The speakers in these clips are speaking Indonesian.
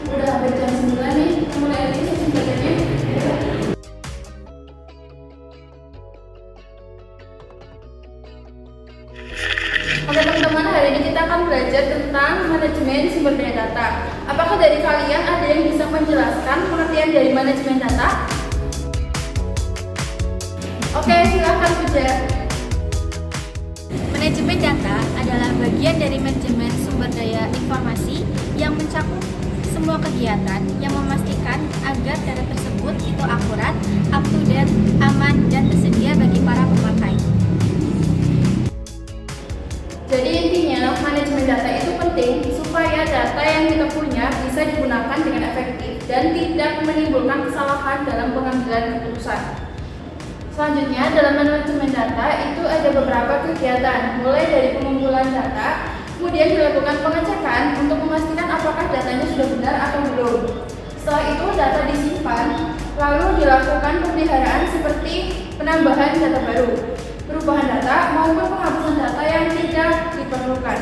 Udah hampir jam 9 nih, kita mulai lagi sesi belajarnya. Oke teman-teman, hari ini kita akan belajar tentang manajemen sumber daya data. Apakah dari kalian ada yang bisa menjelaskan pengertian dari manajemen data? Oke, silakan Puja. Manajemen data adalah bagian dari manajemen sumber daya informasi yang mencakup semua kegiatan yang memastikan agar data tersebut itu akurat, up to date, aman, dan tersedia bagi para pemakai. Jadi intinya manajemen data itu penting supaya data yang kita punya bisa digunakan dengan efektif dan tidak menimbulkan kesalahan dalam pengambilan keputusan. Selanjutnya, dalam manajemen data itu ada beberapa kegiatan, mulai dari pengumpulan data, kemudian dilakukan pengecekan untuk memastikan apakah datanya sudah benar atau belum. Setelah itu data disimpan, lalu dilakukan pemeliharaan seperti penambahan data baru, perubahan data maupun penghapusan data yang tidak diperlukan.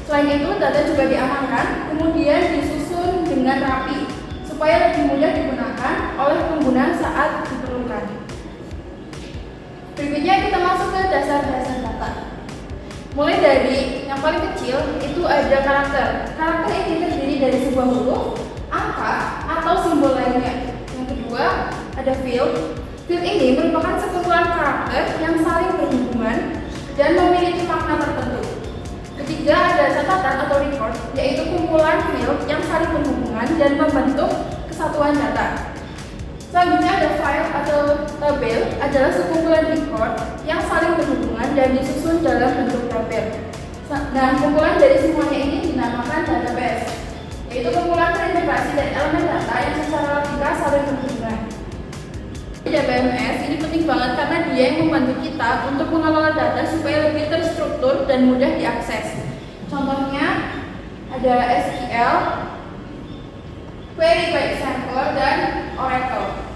Selain itu, data juga diamankan, kemudian disusun dengan rapi, supaya lebih mudah digunakan oleh pengguna saat diperlukan. Berikutnya kita masuk ke dasar-dasar data. Mulai dari yang paling kecil itu ada karakter. Karakter ini terdiri dari sebuah huruf, angka, atau simbol lainnya. Yang kedua ada field. Field ini merupakan sekumpulan karakter yang saling berhubungan dan memiliki makna tertentu. Ketiga ada catatan atau record, yaitu kumpulan field yang saling berhubungan dan membentuk kesatuan data. Selanjutnya ada file atau tabel adalah sekumpulan record yang saling berhubungan dan disusun dalam bentuk tabel. Nah, kumpulan dari semuanya ini dinamakan database, yaitu kumpulan terintegrasi dari elemen data yang secara logika saling berhubungan. DBMS ini penting banget karena dia yang membantu kita untuk mengelola data supaya lebih terstruktur dan mudah diakses. Contohnya ada SQL, Query by Example, dan Oracle.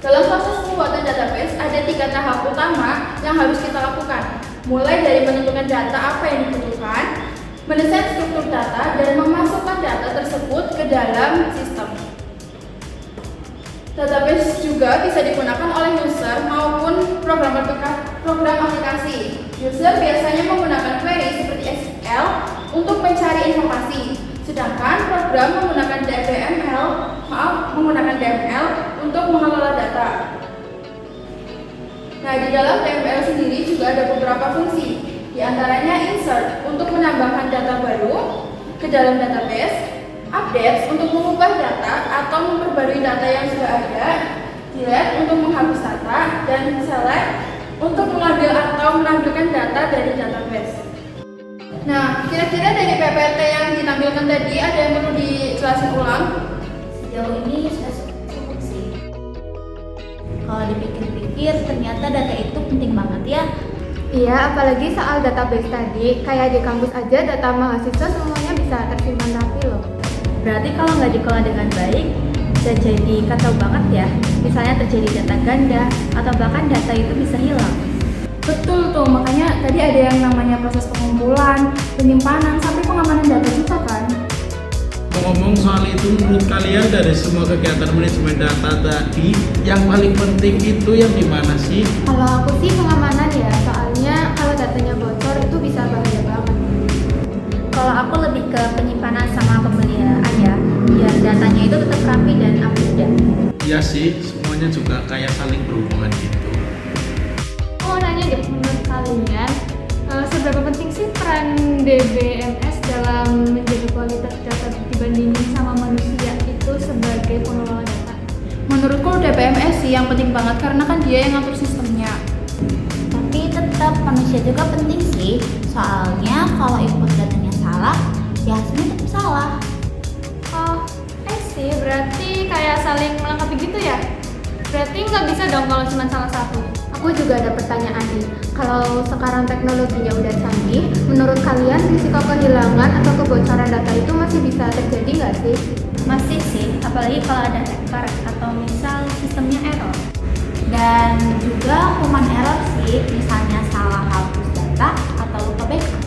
Dalam proses pembuatan database ada 3 tahap utama yang harus kita lakukan, mulai dari menentukan data apa yang dibutuhkan, mendesain struktur data, dan memasukkan data tersebut ke dalam sistem. Database juga bisa digunakan oleh user maupun program aplikasi. User biasanya menggunakan query seperti SQL untuk mencari informasi, sedangkan program menggunakan DML untuk mengelola data. Nah, di dalam DML sendiri juga ada beberapa fungsi, di antaranya insert untuk menambahkan data baru ke dalam database, update untuk mengubah data atau memperbarui data yang sudah ada, delete untuk menghapus data, dan select untuk mengambil atau menampilkan data dari database. Nah, kira-kira dari PPT yang ditampilkan tadi ada yang perlu dijelasin ulang? Sejauh ini sudah cukup sih. Kalau dipikir-pikir ternyata data itu penting banget ya. Iya, apalagi soal database tadi, kayak di kampus aja data mahasiswa semuanya bisa tersimpan rapi loh. Berarti kalau nggak dikelola dengan baik, bisa jadi kacau banget ya. Misalnya terjadi data ganda, atau bahkan data itu bisa hilang. Betul tuh, makanya tadi ada yang namanya proses pengumpulan, penyimpanan, sampai pengamanan data juga kan. Ngomong soal itu, menurut kalian dari semua kegiatan manajemen data tadi, yang paling penting itu yang dimana sih? Kalau aku sih pengamanan ya, soalnya kalau datanya bocor itu bisa bahaya banget. Kalau aku lebih ke penyimpanan sama pemeliharaan ya, biar datanya itu tetap rapi dan up to date. Iya sih, semuanya juga kayak saling berhubungan gitu. Mau nanya deh, menurut kalian seberapa penting sih peran DBMS dalam menjaga kualitas data dibandingin sama manusia itu sebagai pengelola data? Menurutku DBMS sih yang penting banget karena kan dia yang ngatur sistemnya. Tapi tetap manusia juga penting sih, soalnya kalau input datanya salah, ya hasilnya tetap salah. Oh, sih berarti kayak saling melengkapi gitu ya? Berarti nggak bisa dong kalau cuma salah satu. Aku juga ada pertanyaan nih. Kalau sekarang teknologinya udah canggih, menurut kalian risiko kehilangan atau kebocoran data itu masih bisa terjadi nggak sih? Masih sih, apalagi kalau ada hacker atau misal sistemnya error. Dan juga human error sih, misalnya salah hapus data atau lupa backup.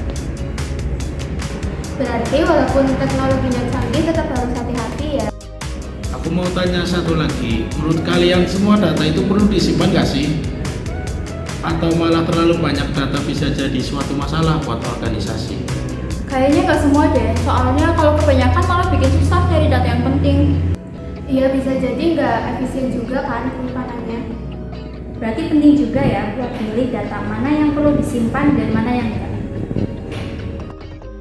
Berarti walaupun teknologinya canggih tetap harus hati-hati mau tanya satu lagi, menurut kalian semua data itu perlu disimpan nggak sih? Atau malah terlalu banyak data bisa jadi suatu masalah buat organisasi? Kayaknya nggak semua deh, soalnya kalau kebanyakan malah bikin susah cari data yang penting. Iya, bisa jadi nggak efisien juga kan penyimpanannya. Berarti penting juga ya buat milih data mana yang perlu disimpan dan mana yang enggak.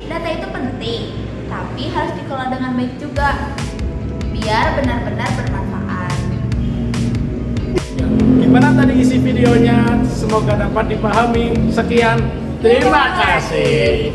Data itu penting, tapi harus dikelola dengan baik juga, biar benar-benar bermanfaat. Gimana tadi isi videonya? Semoga dapat dipahami. Sekian, terima kasih.